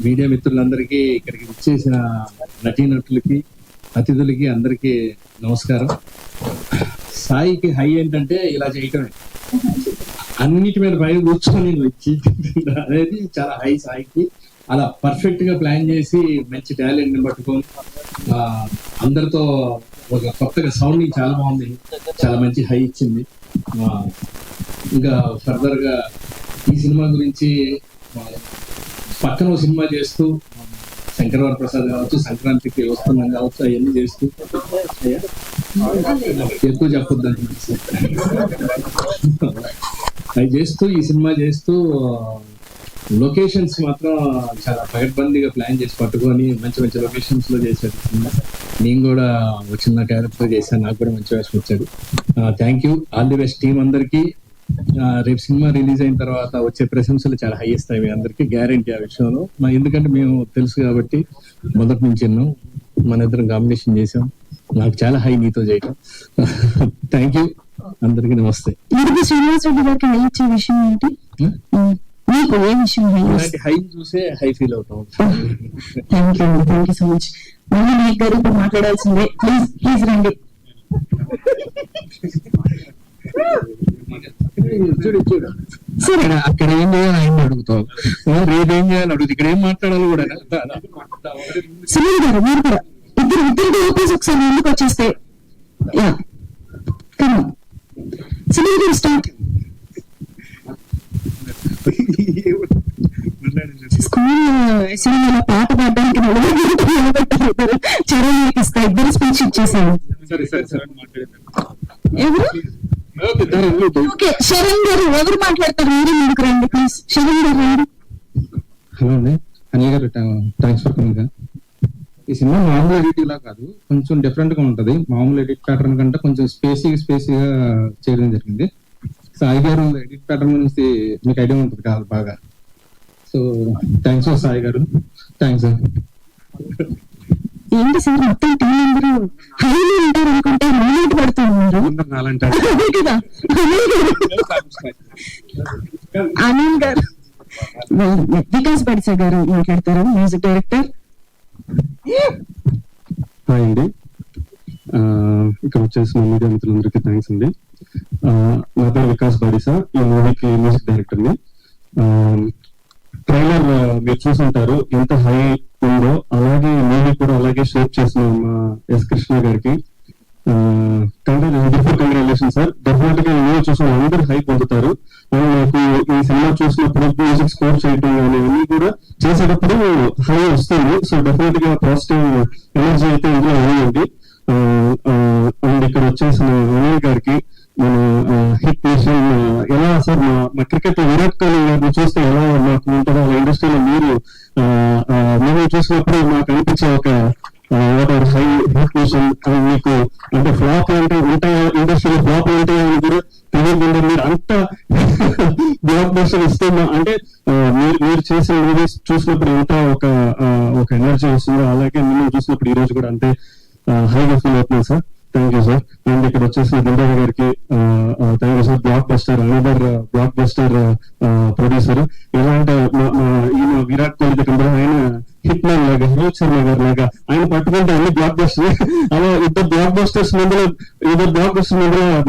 Media మిత్రులందరికీ, ఇక్కడికి విచ్చేసిన నటీనటులకి, అతిథులకి అందరికీ నమస్కారం. సాయికి హై ఏంటంటే ఇలా చేయటమే, అన్నిటి మీద పైన కూర్చొని వచ్చి అనేది చాలా హై సాయికి. అలా పర్ఫెక్ట్ గా ప్లాన్ చేసి మంచి టాలెంట్ ని పట్టుకొని అందరితో ఒక కొత్తగా సౌండింగ్ చాలా బాగుంది, చాలా మంచి హై ఇచ్చింది. ఇంకా ఫర్దర్ గా ఈ సినిమా గురించి పక్కన సినిమా చేస్తూ శంకరవర ప్రసాద్ కావచ్చు, సంక్రాంతికి వస్తున్నాం కావచ్చు, అవన్నీ చేస్తూ ఎక్కువ చెప్పొద్దు అవి చేస్తూ ఈ సినిమా చేస్తూ లొకేషన్స్ మాత్రం చాలా పగడ్బందీగా ప్లాన్ చేసి పట్టుకొని మంచి మంచి లొకేషన్స్ లో చేశాడు. నేను కూడా చిన్న క్యారెక్టర్ చేశాను, నాకు కూడా మంచి వేషం వచ్చాడు. Thank you, all the best team అందరికి. రేపు సినిమా రిలీజ్ అయిన తర్వాత వచ్చే ప్రశంసలు చాలా హై ఇస్తాయి మీ అందరికి, గ్యారంటీ ఆ విషయంలో. ఎందుకంటే మేము తెలుసు కాబట్టి మొదటి నుంచి మన ఇద్దరం కాంబినేషన్ చేసాం. నాకు చాలా హై నీతో చేయటం. థ్యాంక్ యూ, అందరికి నమస్తే. శ్రీనివాస్ రెడ్డి గారికి హై ఇచ్చే విషయం ఏంటి? మీకు ఏ విషయం హై చూసే హై ఫీల్ అవుతాం. Thank you so much. మళ్ళీ మీ గారు ఇప్పుడు మాట్లాడాల్సిందే, ప్లీజ్ రండి. చూడు అక్కడ ఏం చేయాలి ఆయన అడుగుతావు, రేపు ఏం చేయాలి అడుగుతుంది, ఇక్కడ ఏం మాట్లాడాలి కూడా. సునీల్ గారు మీరు కూడా ఇద్దరు ఓపీస్ ఒకసారి ముందుకు వచ్చేస్తే. సునీల్ గారు స్టార్ట్. స్కూల్ సినిమాలో పాట పాడడానికి నిలబెట్టారు, చరణ్ ఇస్తా ఇద్దరు స్పీచ్ ఇచ్చేసాను. ఎవరు? ఓకే, శరణ్ గారు ఎవరు మాట్లాడతారు? మీరే ముందుకు రండి ప్లీజ్. శరణ్ గారు రండి. హలో అండి, అనిల్ గారు, థ్యాంక్స్ ఫర్ కమింగ్. ఈ సినిమా మామూలు ఎడిట్ ఇలా కాదు, కొంచెం డిఫరెంట్ గా ఉంటది. మామూలు ఎడిట్ ప్యాటర్న్ కంటే కొంచెం స్పేసీగా చేయడం జరిగింది. సాయి గారు ఎడిట్ ప్యాటర్న్ గురించి మీకు ఐడియా ఉంటుంది కాదు బాగా. సో థ్యాంక్స్ సాయి గారు, థ్యాంక్స్. ఏంటి సార్ మొత్తం టీం అందరూ హైలీ ఉంటారు అనుకుంటే మైనట్ పడుతూ ఉన్నారు కదా. అనిల్ గారు, వికాస్ బడిసా గారు మాట్లాడతారు, మ్యూజిక్ డైరెక్టర్. హాయ్ అండి, ఇక్కడ వచ్చేసిన మీడియా మిత్రులందరికీ థ్యాంక్స్ అండి. నా పేరు వికాస్ బడిసా, ఈ మూవీకి మ్యూజిక్ డైరెక్టర్ని. ట్రైలర్ మీరు చూసుంటారు, ఎంత హై ఉందో అలాగే మూవీ కూడా అలాగే షేప్ చేసిన మా ఎస్ కృష్ణ గారికి కంగ్రాచులేషన్ సార్. డెఫినెట్ గా మూవీ చూసిన అందరూ హై పొందుతారు. అండ్ నాకు ఈ సినిమా చూసినప్పుడు మ్యూజిక్ స్కోర్ చేయడం అన్నీ కూడా చేసేటప్పుడు హై వస్తుంది. సో డెఫినెట్ గా పాజిటివ్ ఎనర్జీ అయితే ఇందులో ఉంది. అండ్ ఇక్కడ వచ్చేసిన అనిల్ గారికి, మన హిట్ నేషన్ ఎలా సార్ మా క్రికెట్ లో విరాట్ కోహ్లీ గారిని చూస్తే ఎలా మాకు ఉంటుందో అలా ఇండస్ట్రీలో మీరు మూవీ చూసినప్పుడు మాకు అనిపించే ఒక హై హిట్ నేషన్. మీకు అంటే ఫ్లాప్ అంటే ఉంటాయా ఇండస్ట్రీలో, ఫ్లాప్ ఉంటాయా అని కూడా తెలియదు. మీరు అంత బ్లాక్ బస్టర్ ఇస్తున్నా అంటే మీరు చేసిన మూవీస్ చూసినప్పుడు ఎంత ఒక ఎనర్జీ వస్తుందో అలాగే మిమ్మల్ని చూసినప్పుడు ఈ రోజు కూడా అంతే హైగా ఫీల్ అవుతున్నాను sir. Thank you sir. And ఇక్కడ వచ్చేసిన గుండె గారికి thank you sir. Block buster, another block buster producer. ఎలా అంటే ఈయన విరాట్ కోహ్లీ దగ్గర ఆయన హిట్ మ్యాన్ లాగా, రోహిత్ శర్మ గారి లాగా ఆయన పట్టుకుంటే అన్ని బ్లాక్ బస్టర్. అలా ఇద్దరు బ్లాక్ బస్టర్స్ ముందులో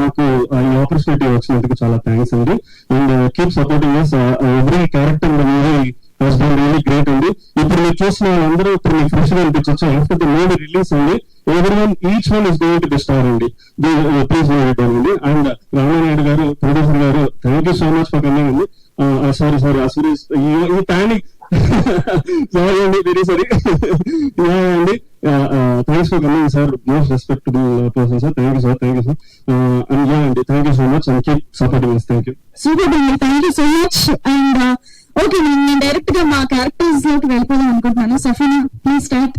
నాకు ఈ ఆపర్చునిటీ వచ్చినందుకు చాలా థ్యాంక్స్ అండి. And keep supporting us. Every character movie has been really great అండి. ఇప్పుడు మీరు చూసిన అందరూ ఇప్పుడు మీకు ఫ్రెష్ గా అనిపించవచ్చు. ఆఫ్టర్ ద మూవీ రిలీజ్ అండి, each one is going to be star అండి. ప్లీజ్ అండి. అండ్ రామానాయుడు గారు, ప్రొడ్యూసర్ గారు, thank you so much for coming అండి. సారీ ఈ ప్యానిక్ సారీ అండి, వెరీ సారీ అండి. Thanks for coming sir, most respectable person sir. Thank you sir, thank you sir. And అండి, thank you so much and keep supporting us. Thank you. Super అండి, thank you so much. And okay, నేను direct గా మా characters లోకి వెళ్ళిపోదాం అనుకుంటున్నాను. Safina please start.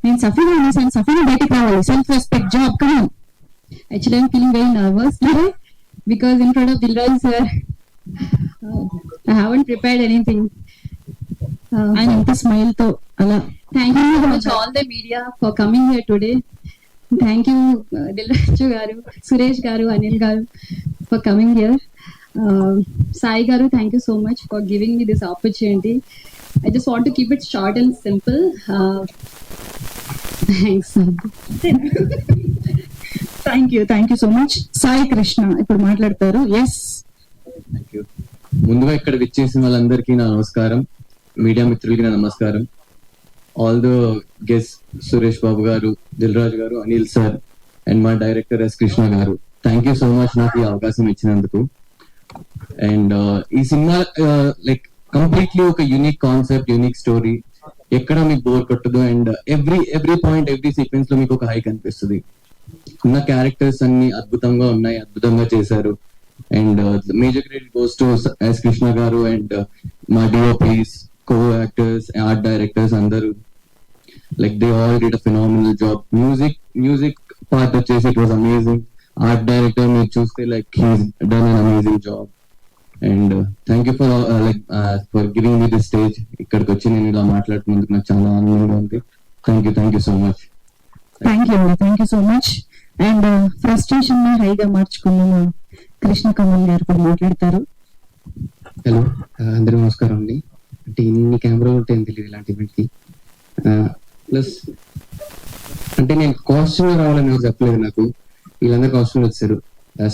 నేను సఫీనా అనేసాను, సఫీనా బయటకు రావాలి. Self respect job, come. Actually, I'm feeling very nervous today because in front of Dilraj sir, I haven't prepared anything. And ఇంత స్మైల్ తో అలా. Thank you so much all the media for coming here today. Thank you Dilraj garu, Suresh garu, Anil garu for coming here. Sai Garu, thank you so much for giving me this opportunity. I just want to keep it short and simple. Thanks. Thank you so much. Sai Krishna ఇప్పుడు మాట్లాడతారు. Yes, thank you. ముందుగా ఇక్కడ విచ్చేసిన వాళ్ళందరికీ నా నమస్కారం, media మిత్రులకి నా నమస్కారం. All the guest Suresh Babu గారు, దిల్ రాజు గారు, అనిల్ సార్ అండ్ మా డైరెక్టర్ ఎస్ కృష్ణ గారు, థ్యాంక్ యూ సో మచ్ నాకు ఈ అవకాశం ఇచ్చినందుకు. అండ్ ఈ సినిమా లైక్ కంప్లీట్లీ ఒక యూనిక్ కాన్సెప్ట్, యూనిక్ స్టోరీ, ఎక్కడ మీకు బోర్ కొట్టదు. And every point, every sequence లో మీకు ఒక హై కనిపిస్తుంది. ఉన్న క్యారెక్టర్స్ అన్ని అద్భుతంగా ఉన్నాయి, అద్భుతంగా చేశారు. And major credit goes to S Krishna గారు అండ్ మా DOPs, co actors, art directors అందరూ. Like they all did a phenomenal job. Music part వచ్చేసి it was amazing. Art director మీరు చూస్తే like he's done an amazing job. And thank you for giving me this stage. ఇక్కడికి వచ్చి నేను ఇలా మాట్లాడుతున్నందుకు నాకు చాలా ఆనందంగా ఉంది. Thank you so much. Thank you so much. And frustration ని హైగా మార్చుకున్న కృష్ణ కమల్ గారు కూడా మాట్లాడతారు. హలో, అందరూ నమస్కారం అండి. అంటే ఇన్ని కెమెరాలు ఉంటాయని తెలియదు ఇలాంటి ఈవెంట్ కి. ప్లస్ అంటే నేను కాస్ట్యూమ్ రావాలని ఎవరు చెప్పలేదు నాకు, వీళ్ళందరూ కాస్ట్యూమ్ వచ్చారు.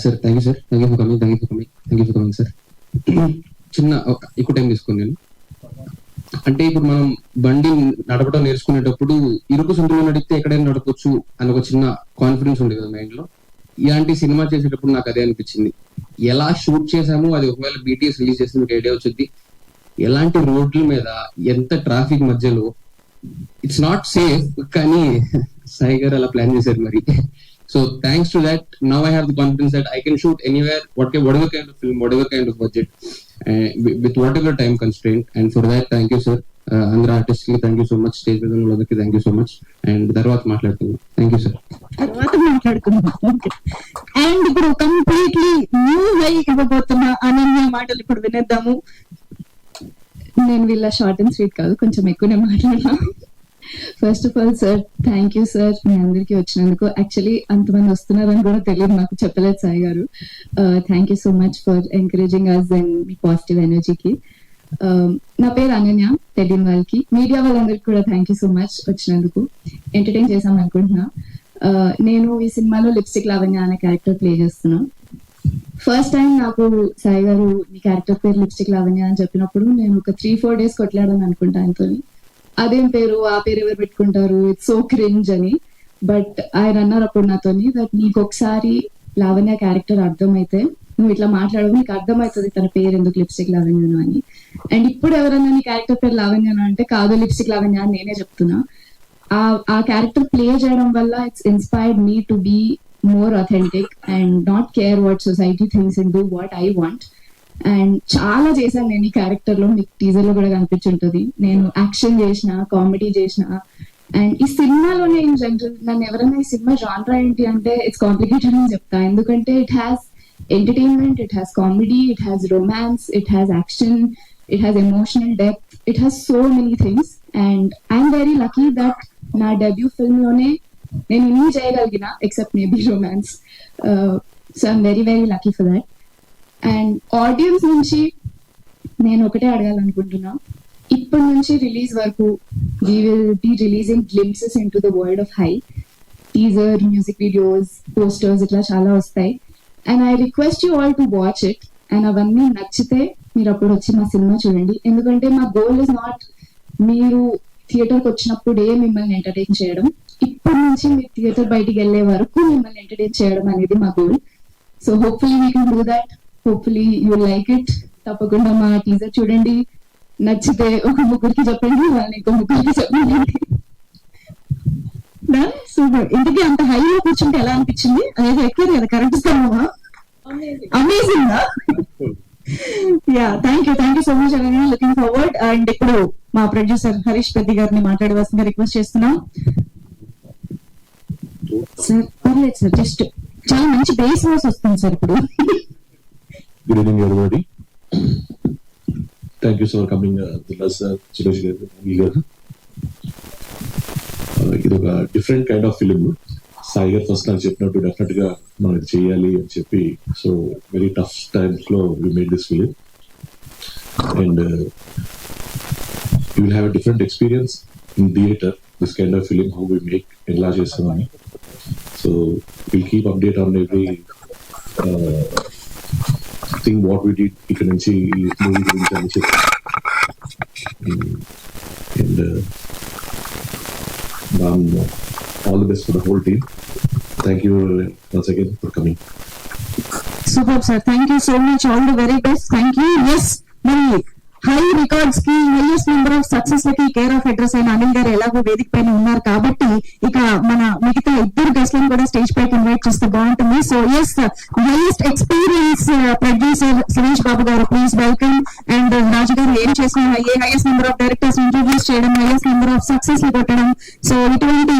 Sir thank you sir, thank you for coming sir. చిన్న ఎక్కువ టైం తీసుకోండి నేను. అంటే ఇప్పుడు మనం బండి నడపడం నేర్చుకునేటప్పుడు ఇరుకు సొంతంలో నడిపితే ఎక్కడైనా నడపచ్చు అని ఒక చిన్న కాన్ఫిడెన్స్ ఉంది కదా మైండ్ లో. ఇలాంటి సినిమా చేసేటప్పుడు నాకు అదే అనిపించింది. ఎలా షూట్ చేసామో అది ఒకవేళ బీటీఎస్ రిలీజ్ చేస్తే మీకు ఐడియా వచ్చింది. ఎలాంటి రోడ్ల మీద, ఎంత ట్రాఫిక్ మధ్యలో, ఇట్స్ నాట్ సేఫ్, కానీ సాయి గారు అలా ప్లాన్ చేశారు మరి. So thanks to that now I have the confidence that I can shoot anywhere, whatever kind of film, whatever kind of budget, with whatever time constraint. And for that thank you sir. అందరూ artist కి thank you so much, stage మీద ఉన్నందుకు thank you so much. And తర్వాత మాట్లాడుతున్నాం. Thank you sir. Okay. And ఇప్పుడు completely new high ఇవ్వబోతున్న Ananya మాటలు ఇప్పుడు వినేద్దాము. నేను వీళ్ళ షార్ట్ అండ్ స్వీట్ కాదు, కొంచెం ఎక్కువనే మాట్లాడనా. First of all sir, thank you sir మీ అందరికి వచ్చినందుకు. యాక్చువల్లీ అంతమంది వస్తున్నారని కూడా తెలియదు నాకు, చెప్పలేదు సాయి గారు. Thank you so much for encouraging us and మీ పాజిటివ్ ఎనర్జీకి. నా పేరు అనన్య, తెలియని వాళ్ళకి, మీడియా వాళ్ళందరికీ కూడా థ్యాంక్ యూ సో మచ్ వచ్చినందుకు. ఎంటర్టైన్ చేసాం అనుకుంటున్నా. నేను ఈ సినిమాలో లిప్స్టిక్ లావణ్య అనే క్యారెక్టర్ ప్లే చేస్తున్నా. ఫస్ట్ టైం నాకు సాయి గారు నీ క్యారెక్టర్ పేరు లిప్స్టిక్ లావణ్య అని చెప్పినప్పుడు నేను ఒక 3-4 days కొట్లాడాను అనుకుంటా ఆయనతో. అదేం పేరు, ఆ పేరు ఎవరు పెట్టుకుంటారు, ఇట్స్ సో క్రింజ్ అని. బట్ ఆయన అన్నారు అప్పుడు నాతోని, దట్ నీకు ఒకసారి లావణ్య క్యారెక్టర్ అర్థమైతే నువ్వు ఇట్లా మాట్లాడవు, నీకు అర్థమవుతుంది తన పేరు ఎందుకు లిప్స్టిక్ లావణ్యను అని. అండ్ ఇప్పుడు ఎవరైనా నీ క్యారెక్టర్ పేరు లావణ్యను అంటే కాదు లిప్స్టిక్ లావణ్య అని నేనే చెప్తున్నా. ఆ క్యారెక్టర్ ప్లే చేయడం వల్ల it's inspired me to be more authentic and not care what society things and do what I want. And చాలా చేశాను నేను ఈ క్యారెక్టర్ లో, మీకు టీజర్ లో కూడా కనిపించుంటది. నేను యాక్షన్ చేసిన, కామెడీ చేసిన. అండ్ ఈ సినిమాలోనే ఇన్ జనరల్ నన్ను ఎవరైనా ఈ సినిమా జాన్రా ఏంటి అంటే ఇట్స్ కాంప్లికేటెడ్ అని చెప్తా. ఎందుకంటే it has entertainment, it has comedy, it has romance, it has action, it has emotional depth, it has so many things. And I'm very lucky that నా debut film లోనే నేను ఇన్ని చేయగలిగిన, except maybe romance. So I'm very very lucky for that. And audience నుంచి నేను ఒకటే అడగాలనుకుంటున్నా, ఇప్పటి నుంచి రిలీజ్ వరకు we will be releasing glimpses in to the world of high. Teaser, music videos, posters ఇట్లా చాలా వస్తాయి. And I request you all to watch it. And అవన్నీ నచ్చితే మీరు అప్పుడు వచ్చి మా సినిమా చూడండి. ఎందుకంటే మా గోల్ ఇస్ నాట్ మీరు థియేటర్కి వచ్చినప్పుడే మిమ్మల్ని ఎంటర్టైన్ చేయడం, ఇప్పటి నుంచి మీరు థియేటర్ బయటికి వెళ్ళే వరకు మిమ్మల్ని ఎంటర్టైన్ చేయడం అనేది మా goal. So hopefully we can do that. Hopefully you like it. తప్పకుండా మా టీజర్ చూడండి, నచ్చితే ఒక ముగ్గురికి చెప్పండి, వాళ్ళని ఇంకో ముగ్గురికి చెప్పండి. సూపర్. ఇంతకీ అంత హైలో కూర్చుంటే ఎలా అనిపించింది? అదేదో ఎక్కారు కదా కరెక్ట్ స్థలమా? Amazing. Yeah, thank you so much Ananya. Looking forward. And ఇప్పుడు మా ప్రొడ్యూసర్ హరీష్ పెద్ది గారిని మాట్లాడవలసిందిగా రిక్వెస్ట్ చేస్తున్నాం. సార్ పర్లేదు సార్, జస్ట్ చాలా మంచి బేస్ వాయిస్ వస్తుంది సార్ ఇప్పుడు. Good evening, everybody. Thank you for coming, Suresh garu, ఇది ఒక different kind of film. Sai గారు ఫస్ట్ నాకు చెప్పినట్టు డెఫినెట్ గా మనం ఇది చేయాలి అని చెప్పి, సో వెరీ టఫ్ టైమ్స్ లో we made this film and you will have a different experience in theatre this kind of film how we make ఎలా చేస్తామని. So will keep update on everything what we did ఇక్కడ నుంచి ఈ movie గురించి అని చెప్పి. And all the best for the whole team. Thank you once again for coming. Super sir, thank you so much, all the very best. Thank you. Yes, మరి high records కి, highest number of success లకి care of address అయిన అనిల్ గారు ఎలాగో వేదిక పైన ఉన్నారు కాబట్టి ఇక మన మిగతా ఇద్దరు గెస్ట్లను కూడా స్టేజ్ పైకి ఇన్వైట్ చేస్తే బాగుంటుంది. So yes, highest experience producer Suresh Babu గారు, ప్లీజ్ వెల్కమ్. అండ్ రాజు గారు ఏం చేసిన highest number of directors introduce చేయడం, హైయెస్ట్ నెంబర్ ఆఫ్ సక్సెస్ కొట్టడం, సో ఇటువంటి